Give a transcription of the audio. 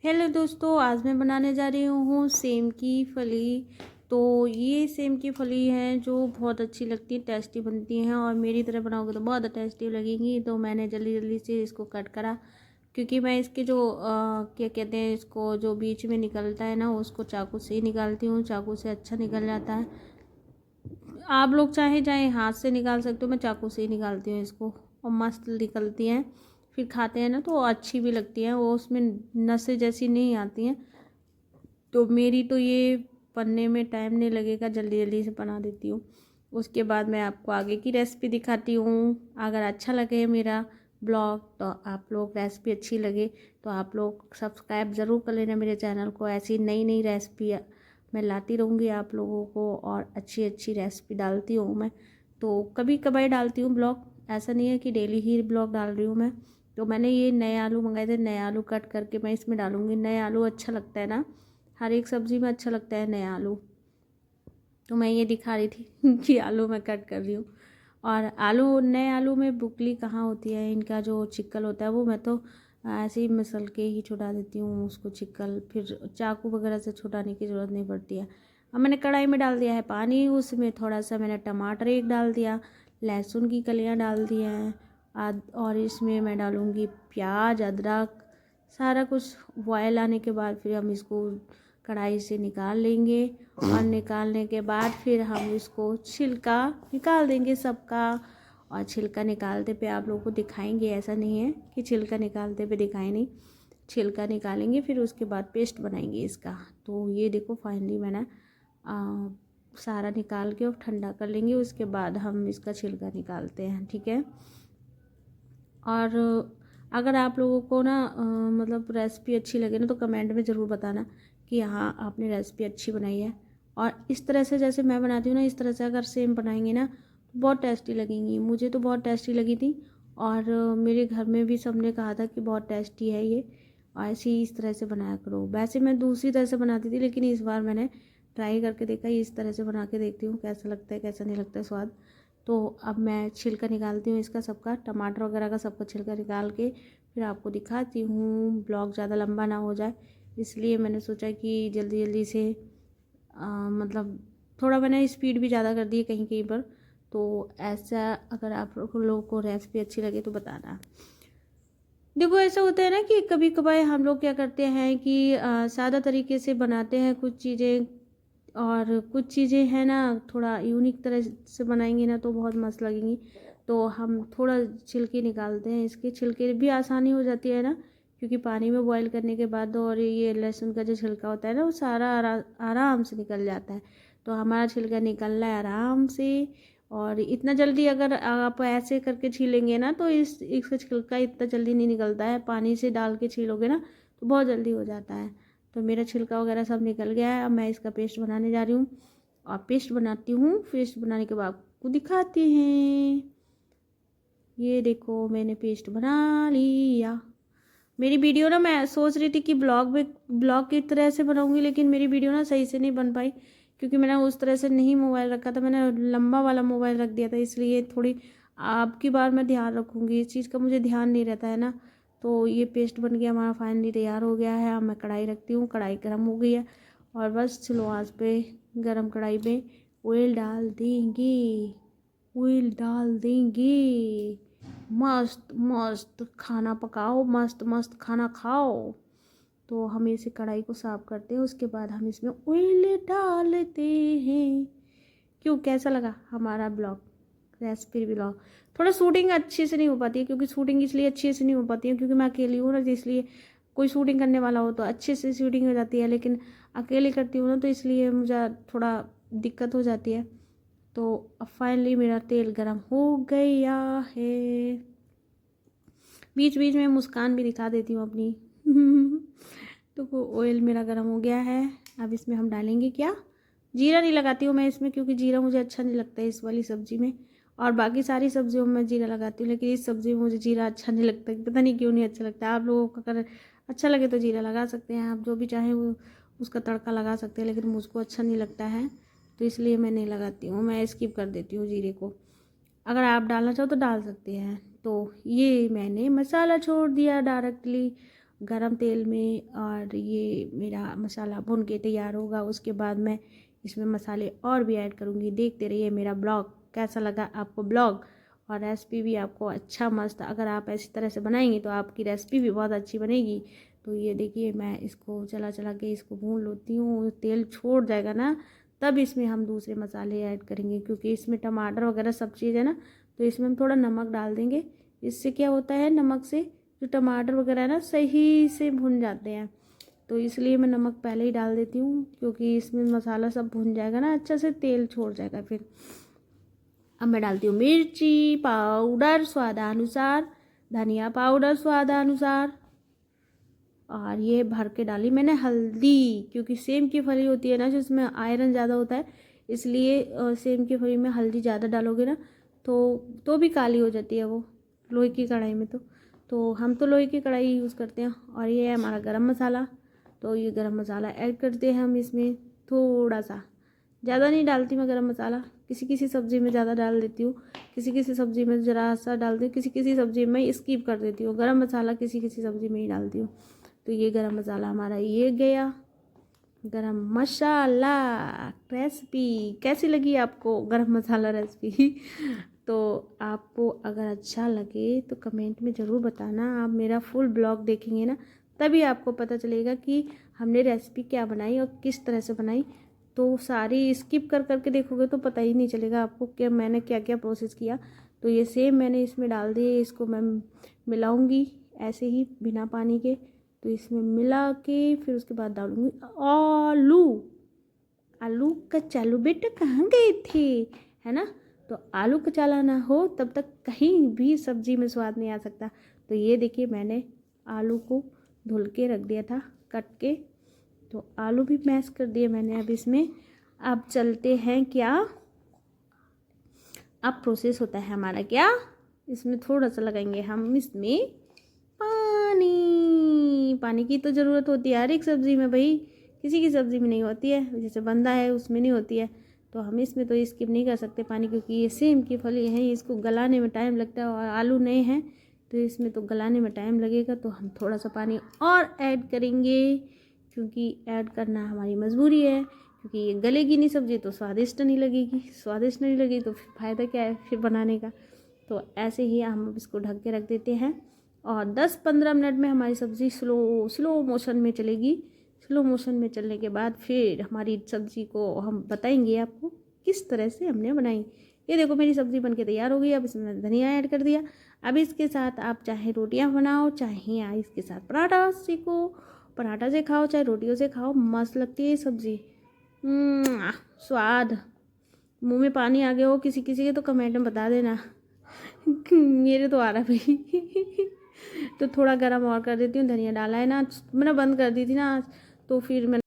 Hello दोस्तों, आज मैं बनाने जा रही हूँ सेम की फली। तो ये सेम की फली है जो बहुत अच्छी लगती है, टेस्टी बनती हैं और मेरी तरह बनाओगे तो बहुत टेस्टी लगेंगी। तो मैंने जल्दी जल्दी से इसको कट करा क्योंकि मैं इसके जो क्या कहते हैं, इसको जो बीच में निकलता है ना, उसको चाकू से ही निकालती हूँ। चाकू से अच्छा निकल जाता है। आप लोग चाहे हाथ से निकाल सकते हो, मैं चाकू से ही निकालती हूँ इसको और मस्त निकलती हैं। फिर खाते हैं ना तो अच्छी भी लगती हैं, वो उसमें नसें जैसी नहीं आती हैं। तो मेरी तो ये बनने में टाइम नहीं लगेगा, जल्दी जल्दी से बना देती हूँ। उसके बाद मैं आपको आगे की रेसिपी दिखाती हूँ। अगर अच्छा लगे मेरा ब्लॉग तो आप लोग, रेसिपी अच्छी लगे तो आप लोग सब्सक्राइब ज़रूर कर लेना मेरे चैनल को। ऐसी नई नई रेसिपी मैं लाती रहूँगी आप लोगों को और अच्छी अच्छी रेसिपी डालती हूँ मैं। तो कभी कभार डालती हूँ ब्लॉग, ऐसा नहीं है कि डेली ही ब्लॉग डाल रही हूँ मैं। तो मैंने ये नए आलू मंगाए थे, नए आलू कट करके मैं इसमें डालूँगी। नए आलू अच्छा लगता है ना, हर एक सब्ज़ी में अच्छा लगता है नया आलू। तो मैं ये दिखा रही थी कि आलू मैं कट कर रही हूँ। और आलू, नए आलू में बुकली कहाँ होती है, इनका जो छिक्कल होता है वो मैं तो ऐसे ही मसल के ही छुड़ा देती हूँ उसको छिक्कल। फिर चाकू वगैरह से छुड़ाने की ज़रूरत नहीं पड़ती है। अब मैंने कढ़ाई में डाल दिया है पानी, उसमें थोड़ा सा मैंने टमाटर एक डाल दिया, लहसुन की कलियाँ डाल दी हैं और इसमें मैं डालूँगी प्याज, अदरक, सारा कुछ बॉयल आने के बाद फिर हम इसको कढ़ाई से निकाल लेंगे। और निकालने के बाद फिर हम इसको छिलका निकाल देंगे सबका। और छिलका निकालते पे आप लोगों को दिखाएंगे, ऐसा नहीं है कि छिलका निकालते पे दिखाए नहीं। छिलका निकालेंगे फिर उसके बाद पेस्ट बनाएंगे इसका। तो ये देखो फाइनली मैंने सारा निकाल के और ठंडा कर लेंगे, उसके बाद हम इसका छिलका निकालते हैं, ठीक है। और अगर आप लोगों को ना मतलब रेसिपी अच्छी लगे ना तो कमेंट में ज़रूर बताना कि हाँ आपने रेसिपी अच्छी बनाई है। और इस तरह से जैसे मैं बनाती हूँ ना, इस तरह से अगर सेम बनाएंगे ना तो बहुत टेस्टी लगेंगी। मुझे तो बहुत टेस्टी लगी थी और मेरे घर में भी सब ने कहा था कि बहुत टेस्टी है ये, और ऐसे ही इस तरह से बनाया करो। वैसे मैं दूसरी तरह से बनाती थी लेकिन इस बार मैंने ट्राई करके देखा, इस तरह से बना के देखती हूँ कैसा लगता है कैसा नहीं लगता है स्वाद। तो अब मैं छिलका निकालती हूँ इसका सबका, टमाटर वगैरह का सबका छिलका निकाल के फिर आपको दिखाती हूँ। ब्लॉग ज़्यादा लंबा ना हो जाए इसलिए मैंने सोचा कि जल्दी जल्दी से मतलब थोड़ा मैंने स्पीड भी ज़्यादा कर दी है कहीं कहीं पर। तो ऐसा अगर आप लोगों को रेसिपी अच्छी लगे तो बताना। देखो ऐसा होता है ना कि कभी कभार हम लोग क्या करते हैं कि सादा तरीके से बनाते हैं कुछ चीज़ें, और कुछ चीज़ें हैं ना थोड़ा यूनिक तरह से बनाएंगे ना तो बहुत मस्त लगेंगी। तो हम थोड़ा छिलके निकालते हैं, इसके छिलके भी आसानी हो जाती है ना, क्योंकि पानी में बॉईल करने के बाद और ये लहसुन का जो छिलका होता है ना वो सारा आराम से निकल जाता है। तो हमारा छिलका निकल रहा है आराम से। और इतना जल्दी अगर आप ऐसे करके छीलेंगे ना तो इसका छिलका इतना जल्दी नहीं निकलता है, पानी से डाल के छीलोगे ना तो बहुत जल्दी हो जाता है। तो मेरा छिलका वगैरह सब निकल गया है। अब मैं इसका पेस्ट बनाने जा रही हूँ और पेस्ट बनाती हूँ। पेस्ट बनाने के बाद आपको दिखाते हैं। ये देखो मैंने पेस्ट बना लिया। मेरी वीडियो ना, मैं सोच रही थी कि ब्लॉग की तरह से बनाऊंगी लेकिन मेरी वीडियो ना सही से नहीं बन पाई क्योंकि मैंने उस तरह से नहीं मोबाइल रखा था, मैंने लंबा वाला मोबाइल रख दिया था। इसलिए थोड़ी आपकी बार मैं ध्यान रखूँगी, इस चीज़ का मुझे ध्यान नहीं रहता है ना। तो ये पेस्ट बन गया हमारा, फाइनली तैयार हो गया है। अब मैं कढ़ाई रखती हूँ, कढ़ाई गर्म हो गई है और बस स्लो आंच पे गर्म कढ़ाई में ऑयल डाल देंगे। ऑयल डाल देंगे, मस्त मस्त खाना पकाओ, मस्त मस्त खाना खाओ। तो हम इसे कढ़ाई को साफ करते हैं, उसके बाद हम इसमें ऑयल डालते हैं। क्यों, कैसा लगा हमारा ब्लॉग, रेसिपी ब्लॉग? थोड़ा शूटिंग अच्छे से नहीं हो पाती है, क्योंकि शूटिंग इसलिए अच्छे से नहीं हो पाती है क्योंकि मैं अकेली हूँ ना, इसलिए कोई शूटिंग करने वाला हो तो अच्छे से शूटिंग हो जाती है, लेकिन अकेले करती हूँ ना तो इसलिए मुझे थोड़ा दिक्कत हो जाती है। तो अब फाइनली मेरा तेल गरम हो गया है। बीच बीच में मुस्कान भी दिखा देती हूँ अपनी तो वो ऑयल मेरा गरम हो गया है। अब इसमें हम डालेंगे क्या, जीरा नहीं लगाती हूँ मैं इसमें क्योंकि जीरा मुझे अच्छा नहीं लगता है इस वाली सब्ज़ी में। और बाकी सारी सब्जियों में मैं जीरा लगाती हूँ लेकिन इस सब्ज़ी में मुझे जीरा अच्छा नहीं लगता, पता नहीं क्यों नहीं अच्छा लगता। आप लोगों को अगर अच्छा लगे तो जीरा लगा सकते हैं, आप जो भी चाहें वो उसका तड़का लगा सकते हैं, लेकिन मुझको अच्छा नहीं लगता है तो इसलिए मैं नहीं लगाती हूँ, मैं स्किप कर देती हूँ जीरे को। अगर आप डालना चाहो तो डाल सकते हैं। तो ये मैंने मसाला छोड़ दिया डायरेक्टली, गरम तेल में और ये मेरा मसाला भुन के तैयार होगा। उसके बाद मैं इसमें मसाले और भी ऐड करूँगी। देखते रहिए मेरा ब्लॉग। कैसा लगा आपको ब्लॉग और रेसिपी भी आपको अच्छा मस्त, अगर आप ऐसी तरह से बनाएंगी तो आपकी रेसिपी भी बहुत अच्छी बनेगी। तो ये देखिए मैं इसको चला चला के इसको भून लेती हूँ। तेल छोड़ जाएगा ना तब इसमें हम दूसरे मसाले ऐड करेंगे, क्योंकि इसमें टमाटर वगैरह सब चीज़ है ना, तो इसमें हम थोड़ा नमक डाल देंगे। इससे क्या होता है, नमक से जो टमाटर वगैरह है ना सही से भुन जाते हैं। तो इसलिए मैं नमक पहले ही डाल देती हूँ, क्योंकि इसमें मसाला सब भुन जाएगा ना, अच्छा से तेल छोड़ जाएगा फिर। अब मैं डालती हूँ मिर्ची पाउडर स्वादानुसार, धनिया पाउडर स्वादानुसार, और ये भर के डाली मैंने हल्दी, क्योंकि सेम की फली होती है ना जिसमें आयरन ज़्यादा होता है, इसलिए सेम की फली में हल्दी ज़्यादा डालोगे ना तो भी काली हो जाती है वो लोहे की कढ़ाई में। तो हम तो लोहे की कढ़ाई यूज़ करते हैं। और ये है हमारा गरम मसाला। तो ये गरम मसाला ऐड करते हैं हम इसमें थोड़ा सा, ज़्यादा नहीं डालती मैं गरम मसाला, किसी किसी सब्ज़ी में ज़्यादा डाल देती हूँ, किसी किसी सब्ज़ी में ज़रा सा डालती हूँ, किसी किसी सब्ज़ी में स्किप कर देती हूँ। गरम मसाला किसी किसी सब्ज़ी में ही डालती हूँ। तो ये गरम मसाला हमारा ये गया, गरम मसाला रेसिपी। कैसी लगी आपको गरम मसाला रेसिपी? तो आपको अगर अच्छा लगे तो कमेंट में ज़रूर बताना। आप मेरा फुल ब्लॉग देखेंगे ना तभी आपको पता चलेगा कि हमने रेसिपी क्या बनाई और किस तरह से बनाई। तो सारी स्किप कर करके देखोगे तो पता ही नहीं चलेगा आपको कि मैंने क्या क्या प्रोसेस किया। तो ये सेम मैंने इसमें डाल दिए, इसको मैं मिलाऊंगी ऐसे ही बिना पानी के। तो इसमें मिला के फिर उसके बाद डालूंगी आलू। आलू कचालू बेटा कहाँ गए थे, है ना? तो आलू कचाला ना हो तब तक कहीं भी सब्जी में स्वाद नहीं आ सकता। तो ये देखिए मैंने आलू को धुल के रख दिया था कट के, तो आलू भी मैश कर दिए मैंने। अब इसमें अब चलते हैं क्या, अब प्रोसेस होता है हमारा क्या, इसमें थोड़ा सा लगाएंगे हम इसमें पानी की तो ज़रूरत होती है हर एक सब्ज़ी में भाई, किसी की सब्ज़ी में नहीं होती है, जैसे बंदा है उसमें नहीं होती है। तो हम इसमें तो स्किप नहीं कर सकते पानी, क्योंकि ये सेम की फली है, इसको गलाने में टाइम लगता है और आलू नए हैं तो इसमें तो गलाने में टाइम लगेगा। तो हम थोड़ा सा पानी और ऐड करेंगे, क्योंकि ऐड करना हमारी मजबूरी है, क्योंकि ये गलेगी नहीं सब्ज़ी तो स्वादिष्ट नहीं लगेगी, स्वादिष्ट नहीं लगेगी तो फिर फ़ायदा क्या है फिर बनाने का। तो ऐसे ही हम इसको ढक के रख देते हैं और 10-15 मिनट में हमारी सब्ज़ी स्लो मोशन में चलेगी। स्लो मोशन में चलने के बाद फिर हमारी सब्ज़ी को हम बताएंगे आपको किस तरह से हमने बनाई। ये देखो मेरी सब्ज़ी बनके तैयार हो गई। अब इसमें मैंने धनिया ऐड कर दिया। अब इसके साथ आप चाहे रोटियां बनाओ, चाहे इसके साथ पराठा सेको, पराठा से खाओ चाहे रोटियों से खाओ, मस्त लगती है ये सब्ज़ी। स्वाद, मुँह में पानी आ गया हो किसी किसी के तो कमेंट में बता देना। मेरे तो आ रहा भाई। तो थोड़ा गरम और कर देती हूँ, धनिया डाला है ना, मैंने बंद कर दी थी ना तो फिर मैंने